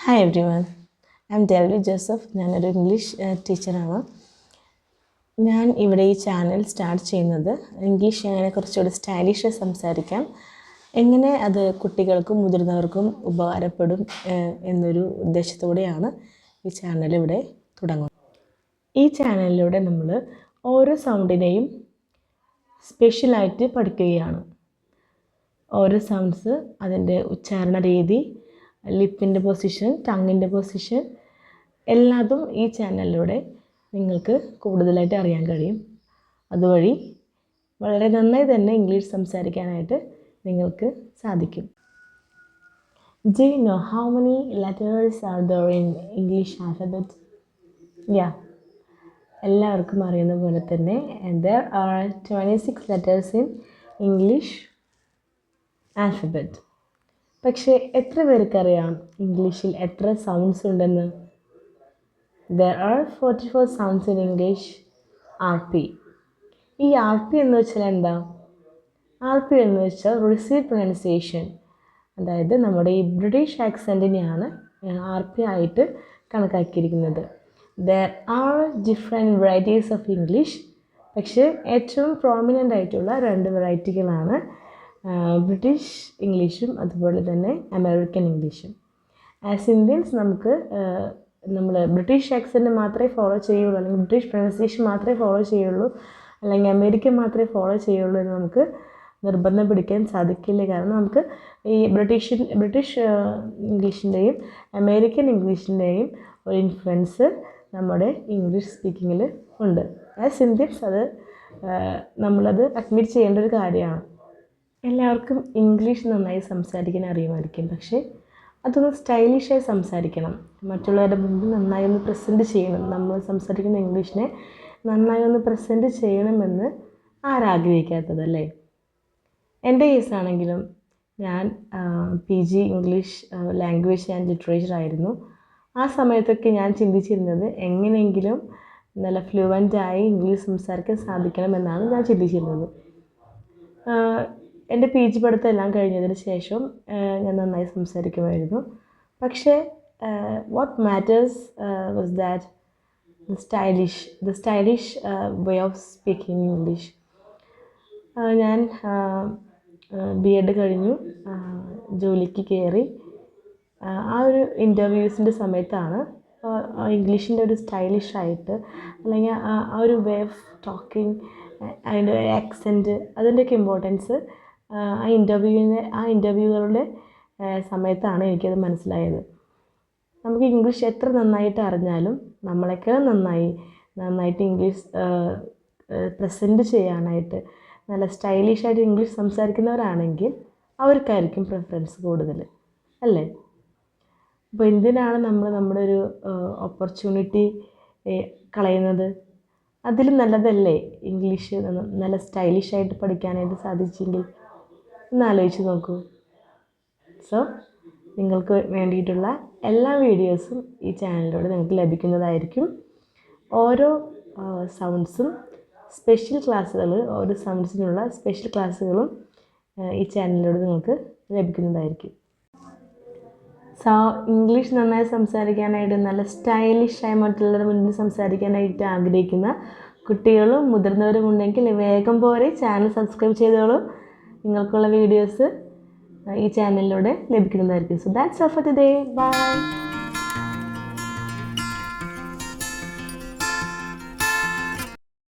Hi everyone, I am Delvi Joseph. ഞാനൊരു English ടീച്ചറാണ്. ഞാൻ ഇവിടെ ഈ ചാനൽ സ്റ്റാർട്ട് ചെയ്യുന്നത് ഇംഗ്ലീഷ് എങ്ങനെ കുറച്ചുകൂടി സ്റ്റൈലിഷായി സംസാരിക്കാം, എങ്ങനെ അത് കുട്ടികൾക്കും മുതിർന്നവർക്കും ഉപകാരപ്പെടും എന്നൊരു ഉദ്ദേശത്തോടെയാണ് ഈ ചാനൽ ഇവിടെ തുടങ്ങുന്നത്. ഈ ചാനലിലൂടെ നമ്മൾ ഓരോ സൗണ്ടിനെയും സ്പെഷ്യലായിട്ട് പഠിക്കുകയാണ്. ഓരോ സൗണ്ട്സ്, അതിൻ്റെ ഉച്ചാരണ രീതി, ലിപ്പിൻ്റെ പൊസിഷൻ, ടങ്ങിൻ്റെ പൊസിഷൻ, എല്ലാതും ഈ ചാനലിലൂടെ നിങ്ങൾക്ക് കൂടുതലായിട്ട് അറിയാൻ കഴിയും. അതുവഴി വളരെ നന്നായി തന്നെ ഇംഗ്ലീഷ് സംസാരിക്കാനായിട്ട് നിങ്ങൾക്ക് സാധിക്കും. Do you know how many letters are there in English alphabet? Yeah, എല്ലാവർക്കും അറിയുന്ന പോലെ തന്നെ there are 26 letters in English alphabet. പക്ഷേ എത്ര പേർക്കറിയാം ഇംഗ്ലീഷിൽ എത്ര സൗണ്ട്സ് ഉണ്ടെന്ന്? There are 44 sounds in English RP. ഈ RP എന്ന് വെച്ചാൽ എന്താ? RP എന്ന് വെച്ചാൽ റിസീവ്ഡ് പ്രൊനൗൺസിയേഷൻ. അതായത് നമ്മുടെ ഈ ബ്രിട്ടീഷ് ആക്സെൻറ്റിനെയാണ് RP ആയിട്ട് കണക്കാക്കിയിരിക്കുന്നത്. There are different varieties of English. പക്ഷേ ഏറ്റവും പ്രോമിനൻ്റ് ആയിട്ടുള്ള 2 വെറൈറ്റികളാണ് ബ്രിട്ടീഷ് ഇംഗ്ലീഷും അതുപോലെ തന്നെ അമേരിക്കൻ ഇംഗ്ലീഷും. ആസ് ഇന്ത്യൻസ് നമ്മൾ ബ്രിട്ടീഷ് ആക്സെൻറ്റ് മാത്രമേ ഫോളോ ചെയ്യുള്ളൂ, അല്ലെങ്കിൽ ബ്രിട്ടീഷ് പ്രൊനൗൺസിയേഷൻ മാത്രമേ ഫോളോ ചെയ്യുള്ളൂ, അല്ലെങ്കിൽ അമേരിക്കൻ മാത്രമേ ഫോളോ ചെയ്യുള്ളൂ എന്ന് നമുക്ക് നിർബന്ധം പിടിക്കാൻ സാധിക്കില്ല. കാരണം നമുക്ക് ഈ ബ്രിട്ടീഷ് ഇംഗ്ലീഷിൻ്റെയും അമേരിക്കൻ ഇംഗ്ലീഷിൻ്റെയും ഒരു ഇൻഫ്ലുവൻസ് നമ്മുടെ ഇംഗ്ലീഷ് സ്പീക്കിങ്ങിൽ ഉണ്ട്. ആസ് ഇന്ത്യൻസ് നമ്മളത് അഡ്മിറ്റ് ചെയ്യേണ്ട ഒരു കാര്യമാണ്. എല്ലാവർക്കും ഇംഗ്ലീഷ് നന്നായി സംസാരിക്കാൻ അറിയുമായിരിക്കും, പക്ഷേ അതൊന്ന് സ്റ്റൈലിഷായി സംസാരിക്കണം. മറ്റുള്ളവരുടെ മുമ്പിൽ നന്നായി ഒന്ന് പ്രസൻറ്റ് ചെയ്യണം. നമ്മൾ സംസാരിക്കുന്ന ഇംഗ്ലീഷിനെ നന്നായി ഒന്ന് പ്രസൻറ്റ് ചെയ്യണമെന്ന് ആരാഗ്രഹിക്കാത്തതല്ലേ? എൻ്റെ കേസാണെങ്കിലും ഞാൻ PG English language and literature ആയിരുന്നു. ആ സമയത്തൊക്കെ ഞാൻ ചിന്തിച്ചിരുന്നത് എങ്ങനെയെങ്കിലും നല്ല ഫ്ലുവൻ്റായി ഇംഗ്ലീഷ് സംസാരിക്കാൻ സാധിക്കണമെന്നാണ് ഞാൻ ചിന്തിച്ചിരുന്നത്. എൻ്റെ PG പഠിത്തം എല്ലാം കഴിഞ്ഞതിന് ശേഷം ഞാൻ നന്നായി സംസാരിക്കുമായിരുന്നു. പക്ഷേ what matters was that the stylish way of speaking English. ഞാൻ B.Ed കഴിഞ്ഞു, ജോലിക്ക് കയറി. ആ ഒരു ഇൻ്റർവ്യൂസിൻ്റെ സമയത്താണ് ഇംഗ്ലീഷിൻ്റെ ഒരു സ്റ്റൈലിഷായിട്ട്, അല്ലെങ്കിൽ ആ ഒരു വേ ഓഫ് ടോക്കിംഗ്, അതിൻ്റെ ആക്സെൻറ്റ്, അതിൻ്റെയൊക്കെ ഇമ്പോർട്ടൻസ് ആ ഇൻ്റർവ്യൂകളുടെ സമയത്താണ് എനിക്കത് മനസ്സിലായത്. നമുക്ക് ഇംഗ്ലീഷ് എത്ര നന്നായിട്ട് അറിഞ്ഞാലും നമ്മളെക്കാൾ നന്നായിട്ട് ഇംഗ്ലീഷ് പ്രസൻറ്റ് ചെയ്യാനായിട്ട് നല്ല സ്റ്റൈലിഷായിട്ട് ഇംഗ്ലീഷ് സംസാരിക്കുന്നവരാണെങ്കിൽ അവർക്കായിരിക്കും പ്രിഫറൻസ് കൂടുതൽ, അല്ലേ? അപ്പോൾ എന്തിനാണ് നമ്മുടെ ഒരു ഓപ്പർച്യൂണിറ്റി കളയുന്നത്? അതിലും നല്ലതല്ലേ ഇംഗ്ലീഷ് നല്ല സ്റ്റൈലിഷായിട്ട് പഠിക്കാനായിട്ട് സാധിച്ചെങ്കിൽ? ഒന്ന് ആലോചിച്ച് നോക്കൂ. സോ നിങ്ങൾക്ക് വേണ്ടിയിട്ടുള്ള എല്ലാ വീഡിയോസും ഈ ചാനലിലൂടെ നിങ്ങൾക്ക് ലഭിക്കുന്നതായിരിക്കും. ഓരോ സൗണ്ട്സും ഓരോ സൗണ്ട്സിനുള്ള സ്പെഷ്യൽ ക്ലാസ്സുകളും ഈ ചാനലിലൂടെ നിങ്ങൾക്ക് ലഭിക്കുന്നതായിരിക്കും. ഇംഗ്ലീഷ് നന്നായി സംസാരിക്കാനായിട്ട്, നല്ല സ്റ്റൈലിഷായി മറ്റുള്ളവരുടെ മുന്നിൽ സംസാരിക്കാനായിട്ട് ആഗ്രഹിക്കുന്ന കുട്ടികളും മുതിർന്നവരും ഉണ്ടെങ്കിൽ വേഗം പോലെ ചാനൽ സബ്സ്ക്രൈബ് ചെയ്തോളൂ. നിങ്ങൾക്കുള്ള വീഡിയോസ് ഈ ചാനലിലൂടെ ലഭിക്കുന്നതായിരിക്കും. So that's all for today. By.